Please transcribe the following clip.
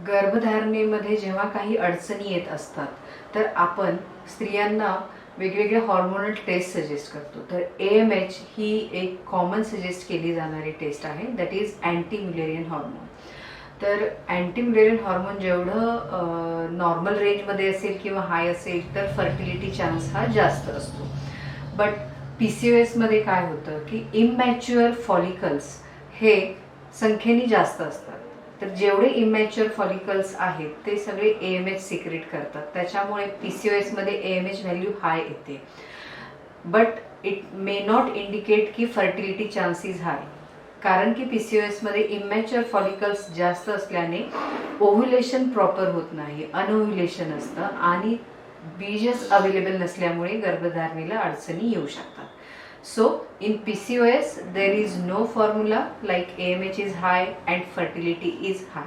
गर्भधारणेमध्ये जेव्हा काही अडचणी येत असतात तर आपण स्त्रियांना वेगवेगळे हॉर्मोनल टेस्ट सजेस्ट करतो. तर AMH ही एक कॉमन सजेस्ट केली जाणारी टेस्ट आहे, दॅट इज अँटी म्युलेरियन हॉर्मोन. तर अँटी म्युलेरियन हॉर्मोन जेवढं नॉर्मल रेंजमध्ये असेल किंवा हाय असेल तर फर्टिलिटी चान्स हा जास्त असतो. बट PCOSमध्ये काय होतं की इमॅच्युअर फॉलिकल्स हे संख्येने जास्त असतात. तर जेवढे इमॅच्युअर फॉलिकल्स आहेत ते सगळे AMH सिक्रेट करतात, त्याच्यामुळे PCOSमध्ये AMH व्हॅल्यू हाय येते. But it may not indicate की फर्टिलिटी चान्सेस हाय, कारण की PCOSमध्ये इमॅच्युअर फॉलिकल्स जास्त असल्याने ओव्ह्युलेशन प्रॉपर होत नाही, अनओव्ह्युलेशन असतं आणि बीजच अवेलेबल नसल्यामुळे गर्भधारणेला अडचणी येऊ शकतात. So in PCOS there is no formula like AMH is high and fertility is high.